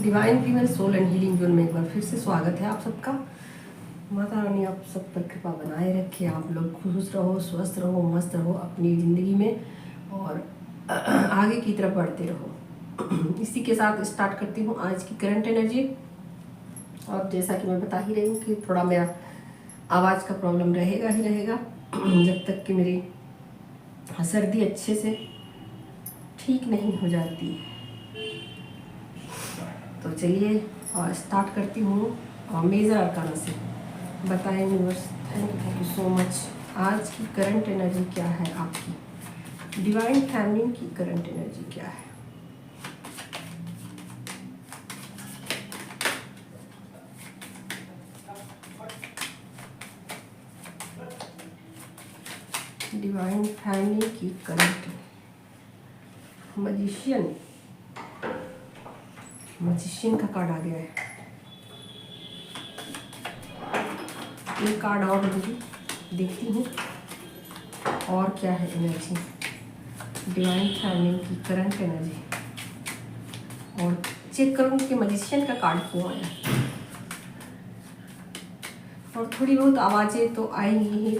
Divine female soul and healing zone में एक बार फिर से स्वागत है आप सबका। माता रानी आप सब पर कृपा बनाए रखे, आप लोग खुश रहो, स्वस्थ रहो, मस्त रहो अपनी ज़िंदगी में और आगे की तरफ बढ़ते रहो। इसी के साथ स्टार्ट करती हूँ आज की करंट एनर्जी। और जैसा कि मैं बता ही रही हूँ कि थोड़ा मेरा आवाज़ का प्रॉब्लम रहेगा ही रहेगा जब तक कि मेरी सर्दी अच्छे से ठीक नहीं हो जाती। तो चलिए स्टार्ट करती हूँ मेजर अरकाना से। बताएं universe, thank you so much. आज की करंट एनर्जी क्या है आपकी? डिवाइन फैमिली की करंट एनर्जी क्या है? डिवाइन फैमिली की करंट मजिशियन का कार्ड आ गया है। एक कार्ड और देखती हूँ और क्या है एनर्जी डिवाइन फैमिली की करंट एनर्जी, और चेक करूँगी कि मजिशियन का कार्ड क्यों आया। और थोड़ी बहुत आवाज़ें तो आएंगी ही।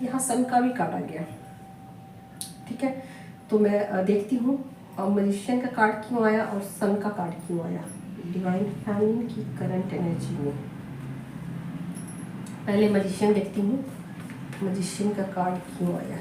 यहाँ सन का भी कार्ड आ गया, ठीक है। तो मैं देखती हूँ मजिशियन का कार्ड क्यों आया और सन का कार्ड क्यों आया डिवाइन फैमिली की करंट एनर्जी में। पहले मजिशियन देखती हूँ, मजिशियन का कार्ड क्यों आया।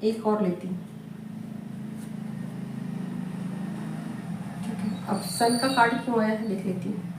एक और लेती हूँ, ठीक है। अब सन का कार्ड क्यों आया है देख लेती हूँ।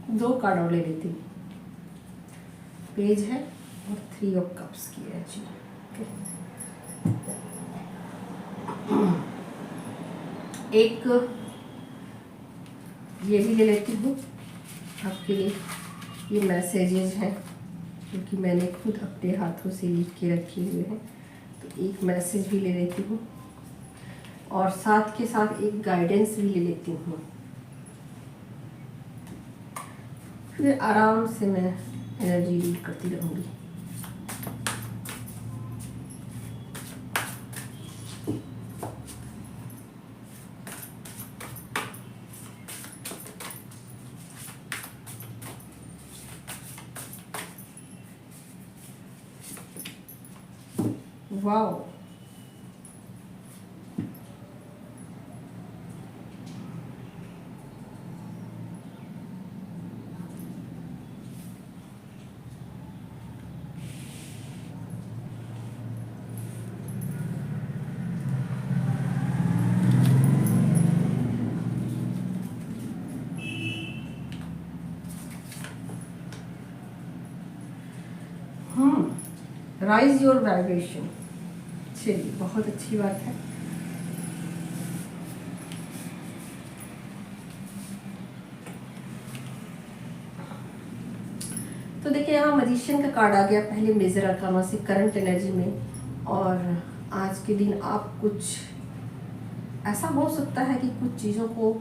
दो कार्ड और ले लेती हूँ। पेज है और 3 ऑफ कप्स की एनर्जी। एक ये भी ले लेती हूँ आपके लिए। ये मैसेजेस हैं क्योंकि मैंने खुद अपने हाथों से लिख के रखे हुए हैं, तो एक मैसेज भी ले लेती हूँ और साथ के साथ एक गाइडेंस भी ले लेती हूँ। फिर आराम से मैं एनर्जी रीड करती रहूँगी। Wow, rise your vibration. चलिए, बहुत अच्छी बात है। तो देखिए यहाँ मजिशियन का कार्ड आ गया पहले मेजर अरकाना से करंट एनर्जी में। और आज के दिन आप कुछ ऐसा हो सकता है कि कुछ चीज़ों को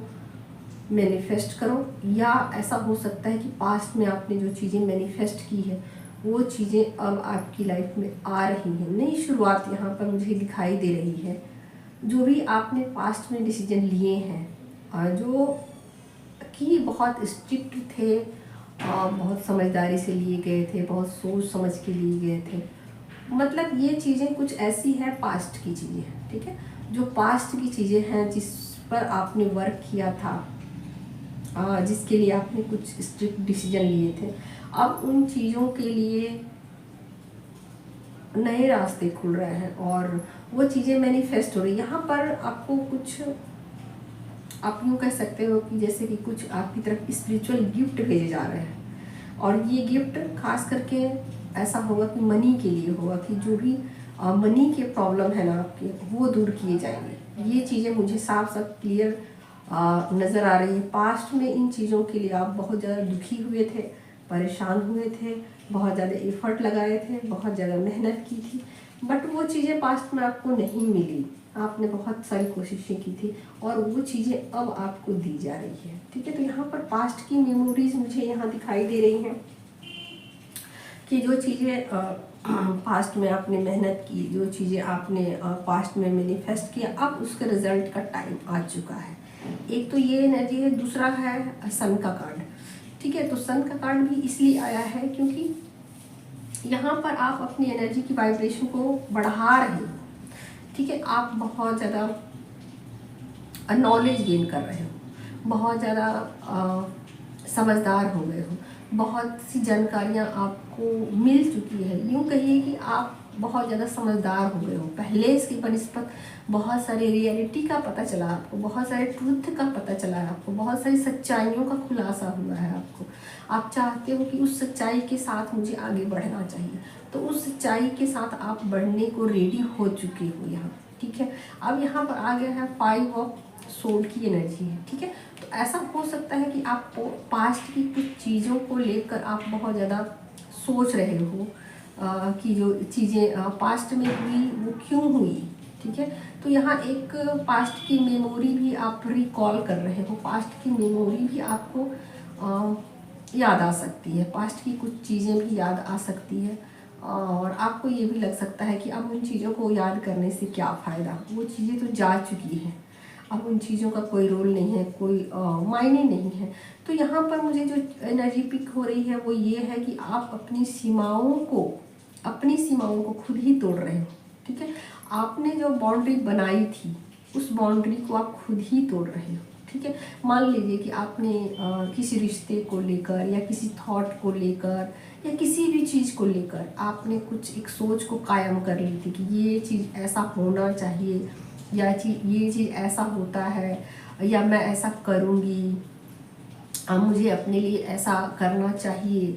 मैनिफेस्ट करो, या ऐसा हो सकता है कि पास्ट में आपने जो चीज़ें मैनिफेस्ट की है वो चीज़ें अब आपकी लाइफ में आ रही हैं। नई शुरुआत यहाँ पर मुझे दिखाई दे रही है। जो भी आपने पास्ट में डिसीजन लिए हैं, जो कि बहुत स्ट्रिक्ट थे, बहुत समझदारी से लिए गए थे, बहुत सोच समझ के लिए गए थे। मतलब ये चीज़ें कुछ ऐसी हैं, पास्ट की चीज़ें हैं, ठीक है, जो पास्ट की चीज़ें हैं जिस पर आपने वर्क किया था, जिसके लिए आपने कुछ स्ट्रिक्ट डिसीजन लिए थे। अब उन चीज़ों के लिए नए रास्ते खुल रहे हैं और वो चीज़ें मैनिफेस्ट हो रही है। यहाँ पर आपको कुछ, आप यूँ कह सकते हो कि जैसे कि कुछ आपकी तरफ स्पिरिचुअल गिफ्ट भेजे जा रहे हैं, और ये गिफ्ट खास करके ऐसा होगा कि मनी के लिए होगा, कि जो भी मनी के प्रॉब्लम है ना आपके, वो दूर किए जाएंगे। ये चीज़ें मुझे साफ साफ क्लियर नज़र आ रही है। पास्ट में इन चीज़ों के लिए आप बहुत ज़्यादा दुखी हुए थे, परेशान हुए थे, बहुत ज़्यादा एफर्ट लगाए थे, बहुत ज़्यादा मेहनत की थी, बट वो चीज़ें पास्ट में आपको नहीं मिली। आपने बहुत सारी कोशिशें की थी और वो चीज़ें अब आपको दी जा रही है, ठीक है। तो यहाँ पर पास्ट की मेमोरीज मुझे यहाँ दिखाई दे रही हैं कि जो चीज़ें पास्ट में आपने मेहनत की, जो चीज़ें आपने पास्ट में मैनिफेस्ट किया, अब उसके रिजल्ट का टाइम आ चुका है। एक तो ये एनर्जी है, दूसरा है सन का कार्ड, ठीक है। तो सन का कार्ड भी इसलिए आया है क्योंकि यहाँ पर आप अपनी एनर्जी की वाइब्रेशन को बढ़ा रहे हो, ठीक है। आप बहुत ज़्यादा नॉलेज गेन कर रहे हो, बहुत ज़्यादा समझदार हो गए हो, बहुत सी जानकारियाँ आपको मिल चुकी है। यूँ कहिए कि आप बहुत ज़्यादा समझदार हो गए हो। पहले इसकी बनिस्बत बहुत सारी रियलिटी का पता चला आपको, बहुत सारे ट्रूथ का पता चला है आपको, बहुत सारी सच्चाइयों का खुलासा हुआ है आपको। आप चाहते हो कि उस सच्चाई के साथ मुझे आगे बढ़ना चाहिए, तो उस सच्चाई के साथ आप बढ़ने को रेडी हो चुके हो यहाँ, ठीक है। अब यहाँ पर आ गया है 5 ऑफ सोल की एनर्जी है, ठीक है। तो ऐसा हो सकता है कि आप पास्ट की कुछ चीज़ों को लेकर आप बहुत ज़्यादा सोच रहे हो कि जो चीज़ें पास्ट में हुई वो क्यों हुई, ठीक है। तो यहाँ एक पास्ट की मेमोरी भी आप रिकॉल कर रहे हो, पास्ट की मेमोरी भी आपको याद आ सकती है, पास्ट की कुछ चीज़ें भी याद आ सकती है, और आपको ये भी लग सकता है कि अब उन चीज़ों को याद करने से क्या फ़ायदा, वो चीज़ें तो जा चुकी हैं, अब उन चीज़ों का कोई रोल नहीं है, कोई मायने नहीं है। तो यहाँ पर मुझे जो एनर्जी पिक हो रही है वो ये है कि आप अपनी सीमाओं को खुद ही तोड़ रहे हो, ठीक है। आपने जो बाउंड्री बनाई थी उस बाउंड्री को आप खुद ही तोड़ रहे हो, ठीक है। मान लीजिए कि आपने किसी रिश्ते को लेकर या किसी थॉट को लेकर या किसी भी चीज़ को लेकर आपने कुछ एक सोच को कायम कर ली थी कि ये चीज़ ऐसा होना चाहिए, या ये चीज़ ऐसा होता है, या मैं ऐसा करूँगी, मुझे अपने लिए ऐसा करना चाहिए,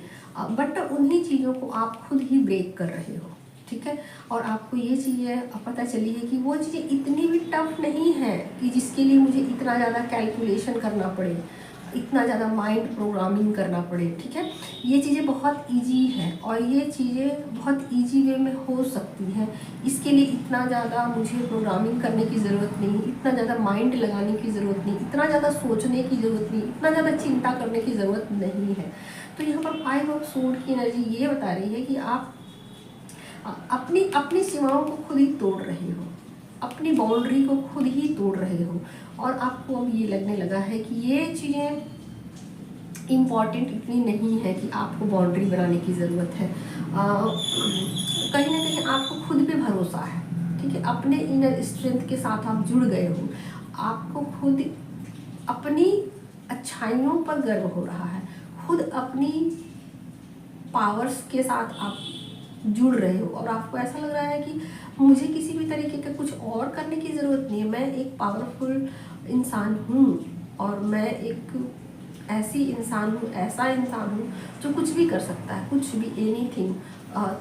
बट उन्हीं चीज़ों को आप खुद ही ब्रेक कर रहे हो, ठीक है। और आपको ये चीज़ें पता चली है कि वो चीज़ें इतनी भी टफ नहीं है कि जिसके लिए मुझे इतना ज़्यादा कैलकुलेशन करना पड़े, इतना ज़्यादा माइंड प्रोग्रामिंग करना पड़े, ठीक है। ये चीज़ें बहुत इजी है और ये चीज़ें बहुत इजी वे में हो सकती हैं। इसके लिए इतना ज़्यादा मुझे प्रोग्रामिंग करने की ज़रूरत नहीं, इतना ज़्यादा माइंड लगाने की ज़रूरत नहीं, इतना ज़्यादा सोचने की ज़रूरत नहीं, इतना ज़्यादा चिंता करने की ज़रूरत नहीं है। तो यहाँ पर 5 ऑफ सोर्ड की एनर्जी ये बता रही है कि आप अपनी सीमाओं को खुद ही तोड़ रहे हो, अपनी बाउंड्री को खुद ही तोड़ रहे हो, और आपको अब ये लगने लगा है कि ये चीज़ें इम्पॉर्टेंट इतनी नहीं है कि आपको बाउंड्री बनाने की ज़रूरत है। कहीं ना कहीं आपको खुद पे भरोसा है, ठीक है। अपने इनर स्ट्रेंथ के साथ आप जुड़ गए हो, आपको खुद अपनी अच्छाइयों पर गर्व हो रहा है, खुद अपनी पावर्स के साथ आप जुड़ रहे हो, और आपको ऐसा लग रहा है कि मुझे किसी भी तरीके का कुछ और करने की ज़रूरत नहीं है, मैं एक पावरफुल इंसान हूँ, और मैं एक ऐसी इंसान हूँ, ऐसा इंसान हूँ जो कुछ भी कर सकता है, कुछ भी, एनीथिंग।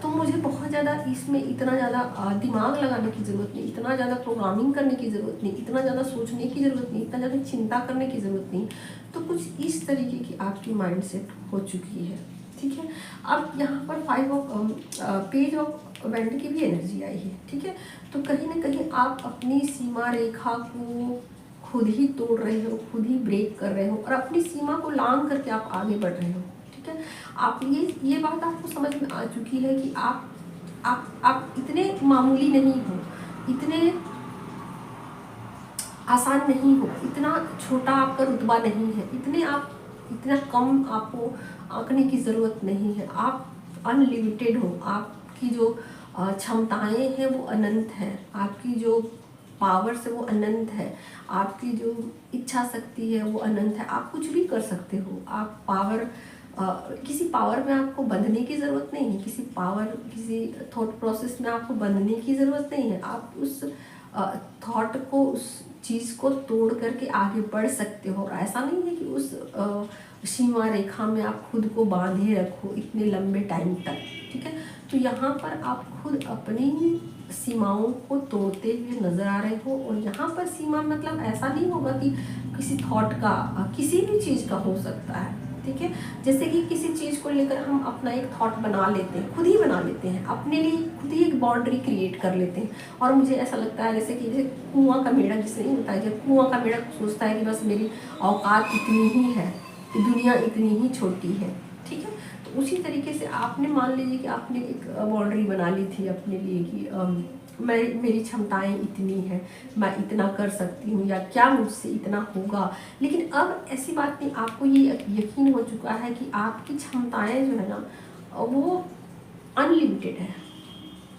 तो मुझे बहुत ज़्यादा इसमें इतना ज़्यादा दिमाग लगाने की ज़रूरत नहीं, इतना ज़्यादा प्रोग्रामिंग करने की ज़रूरत नहीं, इतना ज़्यादा सोचने की ज़रूरत नहीं, इतना ज़्यादा चिंता करने की ज़रूरत नहीं। तो कुछ इस तरीके की आपकी माइंडसेट हो चुकी है, ठीक है। अब यहाँ पर 5 ऑफ पेज ऑफ वेंड की भी एनर्जी आई है, ठीक है। तो कहीं ना कहीं आप अपनी सीमा रेखा को खुद ही तोड़ रहे हो, खुद ही ब्रेक कर रहे हो, और अपनी सीमा को लांघ करके आप आगे बढ़ रहे हो, ठीक है। आप ये बात आपको समझ में आ चुकी है कि आप इतने मामूली नहीं हो, इतने आसान नहीं हो, इतना छोटा आपका रुतबा नहीं है, इतने आप इतना कम आपको आंकने की ज़रूरत नहीं है। आप अनलिमिटेड हो, आपकी जो क्षमताएं हैं वो अनंत है, आपकी जो पावर्स है वो अनंत है, आपकी जो इच्छा शक्ति है वो अनंत है। आप कुछ भी कर सकते हो। आप किसी पावर में आपको बंधने की ज़रूरत नहीं है, किसी थॉट प्रोसेस में आपको बंधने की ज़रूरत नहीं है। आप उस थॉट को, उस चीज़ को तोड़ करके आगे बढ़ सकते हो। और ऐसा नहीं है कि उस सीमा रेखा में आप खुद को बांधे रखो इतने लंबे टाइम तक, ठीक है। तो यहाँ पर आप खुद अपनी सीमाओं को तोड़ते हुए नजर आ रहे हो। और यहाँ पर सीमा मतलब ऐसा नहीं होगा कि किसी थॉट का, किसी भी चीज़ का हो सकता है, ठीक है। जैसे कि किसी चीज़ को लेकर हम अपना एक थॉट बना लेते हैं, खुद ही बना लेते हैं, अपने लिए खुद ही एक बाउंड्री क्रिएट कर लेते हैं। और मुझे ऐसा लगता है जैसे कुआं का मेढक जिसे नहीं होता है, जब कुआं का मेढक सोचता है कि बस मेरी औकात इतनी ही है, दुनिया इतनी ही छोटी है, ठीक है। तो उसी तरीके से आपने, मान लीजिए कि आपने एक बाउंड्री बना ली थी अपने लिए कि मेरी क्षमताएं इतनी हैं, मैं इतना कर सकती हूँ, या क्या मुझसे इतना होगा। लेकिन अब ऐसी बात नहीं, आपको ये यकीन हो चुका है कि आपकी क्षमताएं जो है ना वो अनलिमिटेड है,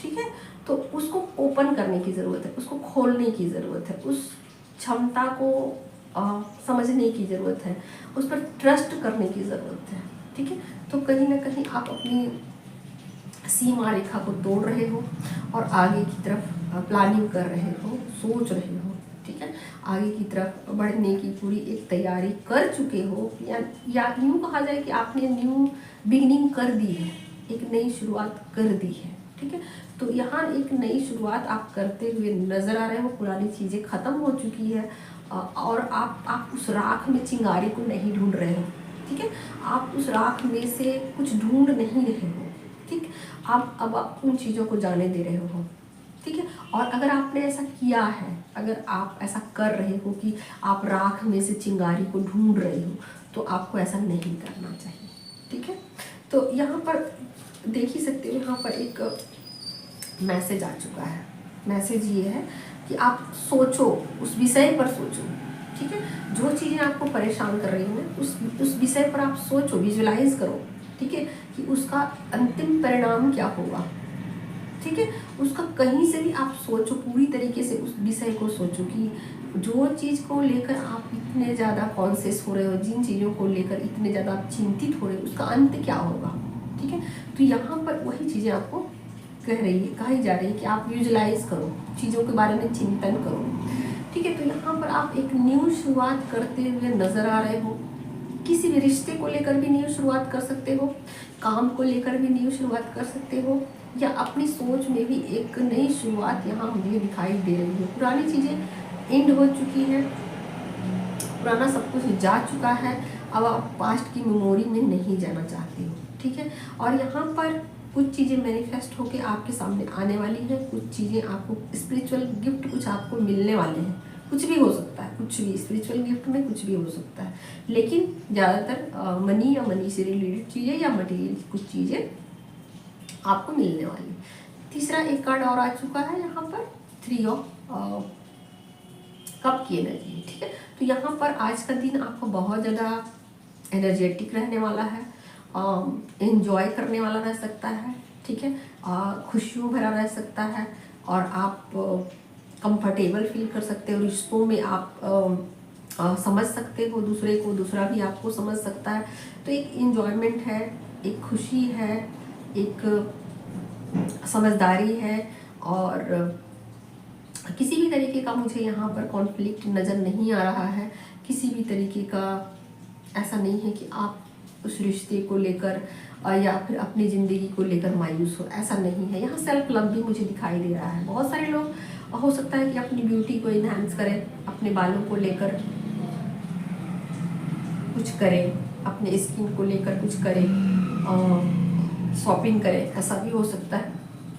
ठीक है। तो उसको ओपन करने की ज़रूरत है, उसको खोलने की ज़रूरत है, उस क्षमता को समझने की ज़रूरत है, उस पर ट्रस्ट करने की ज़रूरत है, ठीक है। तो कहीं ना कहीं आप अपनी सीमा रेखा को तोड़ रहे हो और आगे की तरफ प्लानिंग कर रहे हो, सोच रहे हो, ठीक है। आगे की तरफ बढ़ने की पूरी एक तैयारी कर चुके हो, या यूँ कहा जाए कि आपने न्यू बिगिनिंग कर दी है, एक नई शुरुआत कर दी है, ठीक है। तो यहाँ एक नई शुरुआत आप करते हुए नजर आ रहे हो, पुरानी चीज़ें ख़त्म हो चुकी है। और आप उस राख में चिंगारी को नहीं ढूंढ रहे हो, ठीक है। आप उस राख में से कुछ ढूंढ नहीं रहे हो, ठीक। अब आप उन चीज़ों को जाने दे रहे हो, ठीक है। और अगर आपने ऐसा किया है, अगर आप ऐसा कर रहे हो कि आप राख में से चिंगारी को ढूंढ रहे हो, तो आपको ऐसा नहीं करना चाहिए, ठीक है। तो यहाँ पर देख ही सकते हो, यहाँ पर एक मैसेज आ चुका है। मैसेज ये है कि आप सोचो, उस विषय पर सोचो, ठीक है। जो चीज़ें आपको परेशान कर रही हैं उस विषय पर आप सोचो, विजुलाइज करो, ठीक है, कि उसका अंतिम परिणाम क्या होगा, ठीक है। उसका कहीं से भी आप सोचो, पूरी तरीके से उस विषय को सोचो कि जो चीज़ को लेकर आप इतने ज़्यादा कॉन्शियस हो रहे हो, जिन चीज़ों को लेकर इतने ज़्यादा आप चिंतित हो रहे हो, उसका अंत क्या होगा, ठीक है। तो यहाँ पर वही चीज़ें आपको कही जा रही है कि आप विजुलाइज करो, चीज़ों के बारे में चिंतन करो, ठीक है। तो यहाँ पर आप एक न्यू शुरुआत करते हुए नजर आ रहे हो। किसी भी रिश्ते को लेकर भी न्यू शुरुआत कर सकते हो, काम को लेकर भी न्यू शुरुआत कर सकते हो, या अपनी सोच में भी एक नई शुरुआत यहाँ मुझे दिखाई दे रही है। पुरानी चीज़ें एंड हो चुकी है, पुराना सब कुछ जा चुका है, अब आप पास्ट की मेमोरी में नहीं जाना चाहते हो, ठीक है। और यहाँ पर कुछ चीज़ें मैनिफेस्ट होके आपके सामने आने वाली हैं, कुछ चीज़ें आपको स्पिरिचुअल गिफ्ट कुछ आपको मिलने वाले हैं। कुछ भी हो सकता है, कुछ भी स्पिरिचुअल गिफ्ट में कुछ भी हो सकता है, लेकिन ज़्यादातर मनी या मनी से रिलेटेड चीज़ें या मटेरियल कुछ चीज़ें आपको मिलने वाली। तीसरा एक कार्ड और आ चुका है यहाँ पर, 3 ऑफ कप की एनर्जी, ठीक है। तो यहाँ पर आज का दिन आपको बहुत ज़्यादा एनर्जेटिक रहने वाला है, एंजॉय करने वाला रह सकता है, ठीक है। खुशियों भरा रह सकता है, और आप कंफर्टेबल फील कर सकते हो। रिश्तों में आप समझ सकते हो दूसरे को, दूसरा भी आपको समझ सकता है। तो एक एंजॉयमेंट है, एक खुशी है, एक समझदारी है, और किसी भी तरीके का मुझे यहाँ पर कॉन्फ्लिक्ट नज़र नहीं आ रहा है। किसी भी तरीके का ऐसा नहीं है कि आप उस रिश्ते को लेकर या फिर अपनी ज़िंदगी को लेकर मायूस हो, ऐसा नहीं है। यहाँ सेल्फ लव भी मुझे दिखाई दे रहा है। बहुत सारे लोग हो सकता है कि अपनी ब्यूटी को इन्हांस करें, अपने बालों को लेकर कुछ करें, अपने स्किन को लेकर कुछ करें, शॉपिंग करें, ऐसा भी हो सकता है,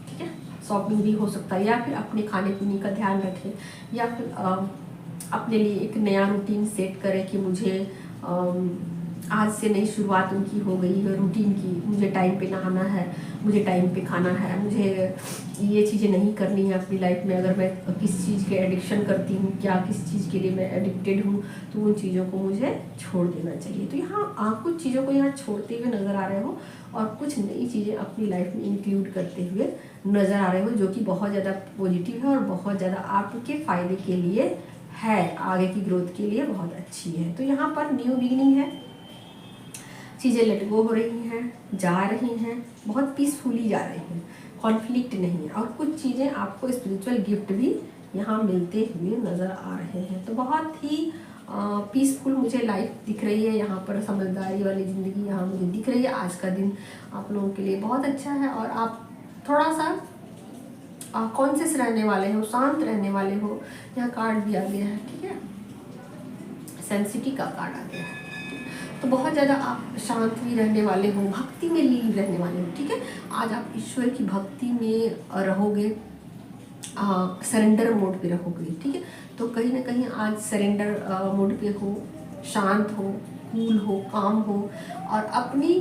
ठीक है। शॉपिंग भी हो सकता है, या फिर अपने खाने पीने का ध्यान रखें, या फिर अपने लिए एक नया रूटीन सेट करें कि मुझे आज से नई शुरुआत उनकी हो गई है रूटीन की। मुझे टाइम पे नहाना है, मुझे टाइम पे खाना है, मुझे ये चीज़ें नहीं करनी है अपनी लाइफ में। अगर मैं किस चीज़ के एडिक्शन करती हूँ, क्या किस चीज़ के लिए मैं एडिक्टेड हूँ, तो उन चीज़ों को मुझे छोड़ देना चाहिए। तो यहाँ आप कुछ चीज़ों को यहाँ छोड़ते हुए नज़र आ रहे हो और कुछ नई चीज़ें अपनी लाइफ में इंक्लूड करते हुए नज़र आ रहे हो, जो कि बहुत ज़्यादा पॉजिटिव है और बहुत ज़्यादा आपके फ़ायदे के लिए है, आगे की ग्रोथ के लिए बहुत अच्छी है। तो यहाँ पर न्यू बिगिनिंग है, चीज़ें लेट गो हो रही हैं, जा रही हैं, बहुत पीसफुली जा रही हैं, कॉन्फ्लिक्ट नहीं है। और कुछ चीज़ें आपको स्पिरिचुअल गिफ्ट भी यहाँ मिलते हुए नज़र आ रहे हैं। तो बहुत ही पीसफुल मुझे लाइफ दिख रही है यहाँ पर, समझदारी वाली ज़िंदगी यहाँ मुझे दिख रही है। आज का दिन आप लोगों के लिए बहुत अच्छा है और आप थोड़ा सा कॉन्शियस रहने वाले हो, शांत रहने वाले हो। यहाँ कार्ड भी आ गया है, ठीक है, सेंसिटिव का कार्ड आ गया है। तो बहुत ज़्यादा आप शांत भी रहने वाले हो, भक्ति में लीन रहने वाले हो, ठीक है। आज आप ईश्वर की भक्ति में रहोगे, सरेंडर मोड पे रहोगे, ठीक है। तो कहीं ना कहीं आज सरेंडर मोड पे हो, शांत हो, कूल हो, काम हो और अपनी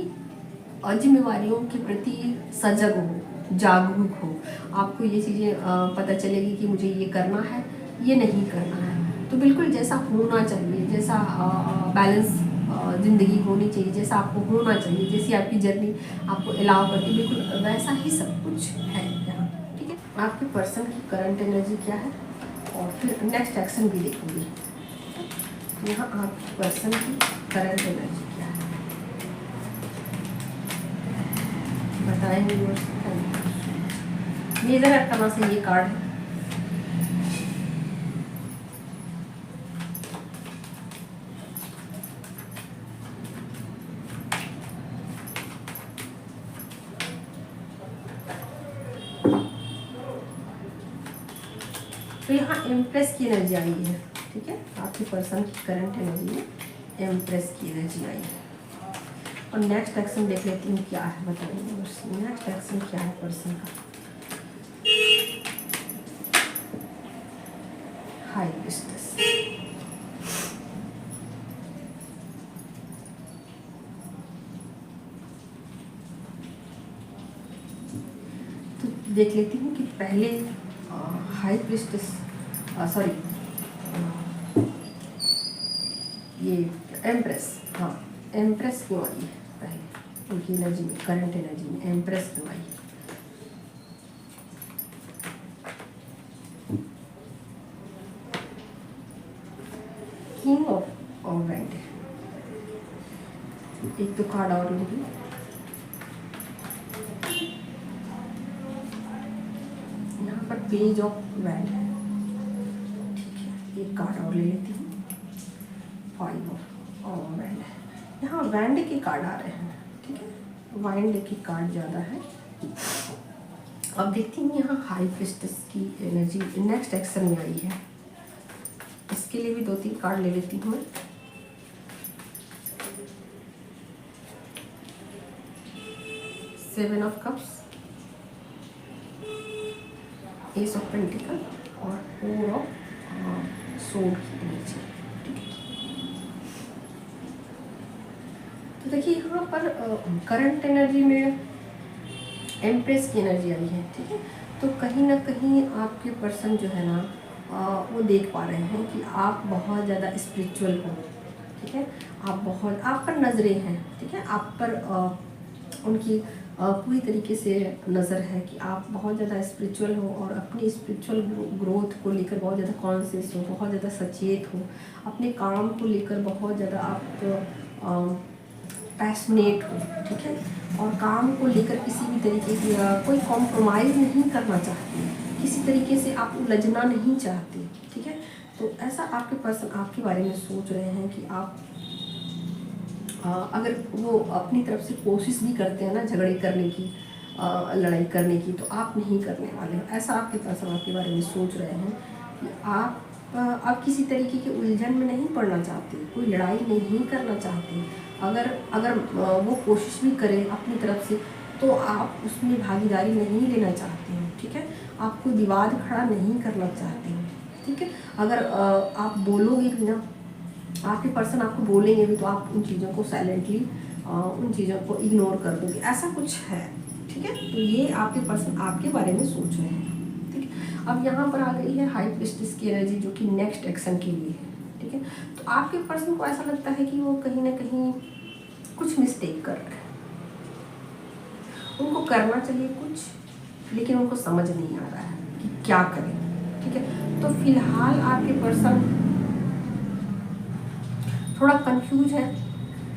जिम्मेवारियों के प्रति सजग हो, जागरूक हो। आपको ये चीज़ें पता चलेगी कि मुझे ये करना है, ये नहीं करना है। तो बिल्कुल जैसा होना चाहिए, जैसा बैलेंस ज़िंदगी होनी चाहिए, जैसा आपको होना चाहिए, जैसी आपकी जर्नी आपको अलाउ करती है, बिल्कुल वैसा ही सब कुछ है यहाँ, ठीक है। आपके पर्सन की करंट एनर्जी क्या है और फिर नेक्स्ट एक्शन भी देखूंगी। यहाँ आपके पर्सन की करंट एनर्जी क्या है बताएंगे। मेजर अर्थमा से ये कार्ड है। तो यहाँ एम्प्रेस की एनर्जी आई है, ठीक है। आपके पर्सन की करंट एनर्जी में एम्प्रेस की एनर्जी आई है। और नेक्स्ट एक्शन देख लेती हूँ क्या है, बताइए नेक्स्ट एक्शन क्या है पर्सन का। हाई प्रीस्टेस, तो देख लेती हूँ कि पहले हाई प्रीस्टेस सॉरी ये एम्प्रेस, हाँ एम्प्रेस क्यों आई है पहले उनकी एनर्जी में, करंट एनर्जी में एम्प्रेस क्यों आई है। किंग ऑफ वैंड, एक तो कार्ड और लूँगी। यहाँ पर पेज ऑफ वैंड है, ठीक है, एक कार्ड और ले लेती हूँ। फाइव ऑफ वैंड है, यहाँ वैंड के कार्ड आ रहे हैं, ठीक है, वैंड के कार्ड ज़्यादा है। अब देखती हूँ यहाँ हाई प्रीस्टेस की एनर्जी नेक्स्ट एक्शन में आई है, इसके लिए भी 2-3 कार्ड ले लेती हूँ मैं। Seven of cups, S of pentacle और 4 ऑफ सोड की एनर्जी। तो देखिए यहाँ पर करंट एनर्जी में एम्प्रेस की एनर्जी आई है, ठीक है। तो कहीं ना कहीं आपके पर्सन जो है ना वो देख पा रहे हैं कि आप बहुत ज़्यादा स्पिरिचुअल हो, ठीक है। आप बहुत, आप पर नज़रें हैं, ठीक है, आप पर उनकी पूरी तरीके से नज़र है कि आप बहुत ज़्यादा स्पिरिचुअल हो और अपनी स्पिरिचुअल ग्रोथ को लेकर बहुत ज़्यादा कॉन्शियस हो, बहुत ज़्यादा सचेत हो, अपने काम को लेकर बहुत ज़्यादा आप पैशनेट हो, ठीक है। और काम को लेकर किसी भी तरीके की कोई कॉम्प्रोमाइज़ नहीं करना चाहते, किसी तरीके से आप उलझना नहीं चाहते, ठीक है। तो ऐसा आपके पर्सन आपके बारे में सोच रहे हैं कि आप अगर वो अपनी तरफ से कोशिश भी करते हैं ना झगड़े करने की, लड़ाई करने की, तो आप नहीं करने वाले हो। ऐसा आपके पर्सन आपके बारे में सोच रहे हैं कि आप किसी तरीके के उलझन में नहीं पड़ना चाहते, कोई लड़ाई नहीं करना चाहते। अगर वो कोशिश भी करें अपनी तरफ से तो आप उसमें भागीदारी नहीं लेना चाहते हैं, ठीक है। आप कोई विवाद खड़ा नहीं करना चाहते हैं, ठीक है। अगर आप बोलोगे भी ना आपके पर्सन आपको बोलेंगे भी तो आप उन चीज़ों को साइलेंटली उन चीज़ों को इग्नोर कर दोगे, ऐसा कुछ है। ठीक है, तो ये आपके पर्सन आपके बारे में सोच रहे हैं। ठीक है, अब यहाँ पर आ गई है हाई प्रीस्टेस की एनर्जी जो कि नेक्स्ट एक्शन के लिए है। ठीक है, तो आपके पर्सन को ऐसा लगता है कि वो कहीं ना कहीं कुछ मिस्टेक कर रहे हैं, उनको करना चाहिए कुछ लेकिन उनको समझ नहीं आ रहा है कि क्या करें। ठीक है, तो फिलहाल आपके पर्सन थोड़ा कंफ्यूज है,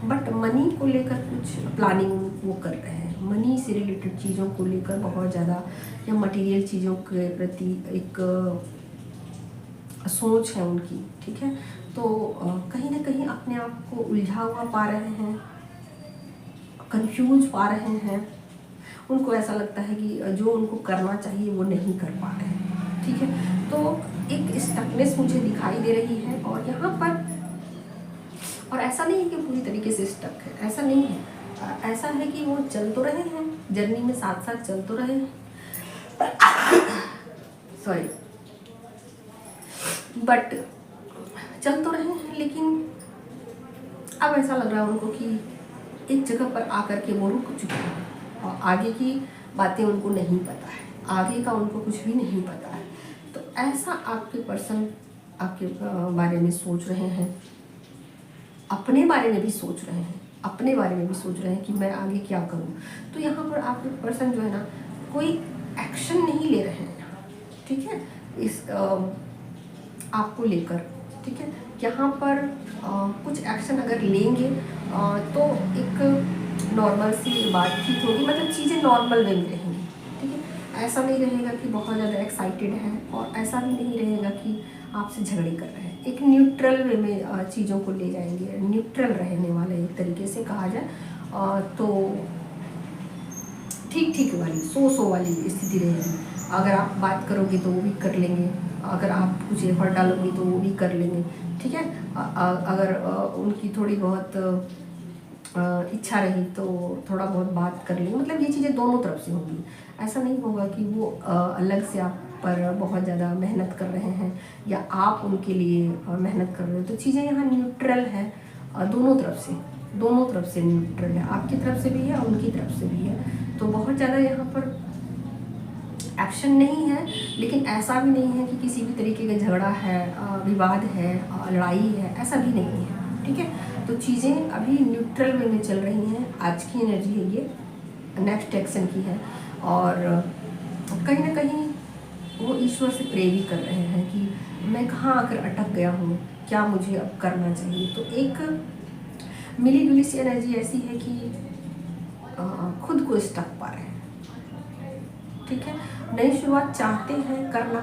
बट मनी को लेकर कुछ प्लानिंग वो कर रहे हैं। मनी से रिलेटेड चीज़ों को लेकर बहुत ज़्यादा, या मटेरियल चीज़ों के प्रति एक सोच है उनकी। ठीक है, तो कहीं ना कहीं अपने आप को उलझा हुआ पा रहे हैं, कंफ्यूज पा रहे हैं। उनको ऐसा लगता है कि जो उनको करना चाहिए वो नहीं कर पा रहे हैं। ठीक है, तो एक स्टकनेस मुझे दिखाई दे रही है। और यहाँ पर, और ऐसा नहीं है कि पूरी तरीके से स्टक है, ऐसा नहीं है। ऐसा है कि वो चल तो रहे हैं जर्नी में, साथ साथ चल तो रहे हैं, सॉरी, बट चल तो रहे हैं, लेकिन अब ऐसा लग रहा है उनको कि एक जगह पर आकर के वो रुक चुके हैं और आगे की बातें उनको नहीं पता है, आगे का उनको कुछ भी नहीं पता है। तो ऐसा आपके पर्सन आपके बारे में सोच रहे हैं, अपने बारे में भी सोच रहे हैं, अपने बारे में भी सोच रहे हैं कि मैं आगे क्या करूं। तो यहाँ पर आपके पर्सन जो है ना, कोई एक्शन नहीं ले रहे हैं। ठीक है, इस आपको लेकर। ठीक है, यहाँ पर कुछ एक्शन अगर लेंगे तो एक नॉर्मल सी बातचीत होगी, मतलब चीज़ें नॉर्मल वे में रहेंगी। ठीक है, ऐसा नहीं रहेगा कि बहुत ज़्यादा एक्साइटेड है, और ऐसा भी नहीं रहेगा कि आपसे झगड़े कर रहे हैं। एक न्यूट्रल वे में चीज़ों को ले जाएंगे, न्यूट्रल रहने वाले एक तरीके से कहा जाए तो ठीक ठीक वाली, सो वाली स्थिति रहेगी। अगर आप बात करोगे तो वो भी कर लेंगे, अगर आप कुछ एफर्ट डालोगे तो वो भी कर लेंगे। ठीक है, अगर उनकी थोड़ी बहुत इच्छा रही तो थोड़ा बहुत बात कर लेंगे। मतलब ये चीज़ें दोनों तरफ से होंगी। ऐसा नहीं होगा कि वो अलग से आप पर बहुत ज़्यादा मेहनत कर रहे हैं या आप उनके लिए मेहनत कर रहे हो। तो चीज़ें यहाँ न्यूट्रल है, दोनों तरफ से न्यूट्रल है, आपकी तरफ से भी है, उनकी तरफ से भी है। तो बहुत ज़्यादा यहाँ पर एक्शन नहीं है, लेकिन ऐसा भी नहीं है कि किसी भी तरीके का झगड़ा है, विवाद है, लड़ाई है, ऐसा भी नहीं है। ठीक है, तो चीज़ें अभी न्यूट्रल वे में चल रही हैं। आज की एनर्जी है ये, नेक्स्ट एक्शन की है। और कहीं ना कहीं वो ईश्वर से प्रे भी कर रहे हैं कि मैं कहाँ आकर अटक गया हूँ, क्या मुझे अब करना चाहिए। तो एक मिली जुली सी एनर्जी ऐसी है कि खुद को स्टक पा रहे हैं। ठीक है, नई शुरुआत चाहते हैं करना,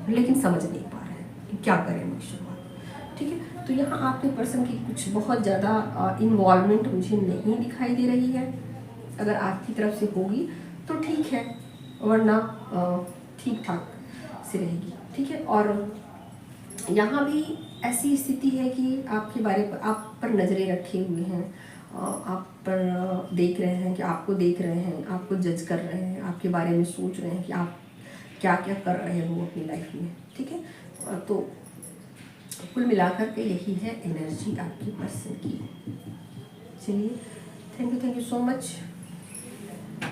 लेकिन समझ नहीं पा रहे हैं कि क्या करें नई शुरुआत। ठीक है, तो यहाँ आपके पर्सन की कुछ बहुत ज़्यादा इन्वॉल्वमेंट मुझे नहीं दिखाई दे रही है। अगर आपकी तरफ से होगी तो ठीक है, वरना ठीक ठाक से रहेगी। ठीक है, और यहाँ भी ऐसी स्थिति है कि आपके बारे पर, आप पर नज़रें रखे हुए हैं, आप पर देख रहे हैं, कि आपको देख रहे हैं, आपको जज कर रहे हैं, आपके बारे में सोच रहे हैं कि आप क्या क्या कर रहे हो अपनी लाइफ में। ठीक है, तो कुल मिलाकर के यही है एनर्जी आपकी पर्सन की। चलिए, थैंक यू सो मच।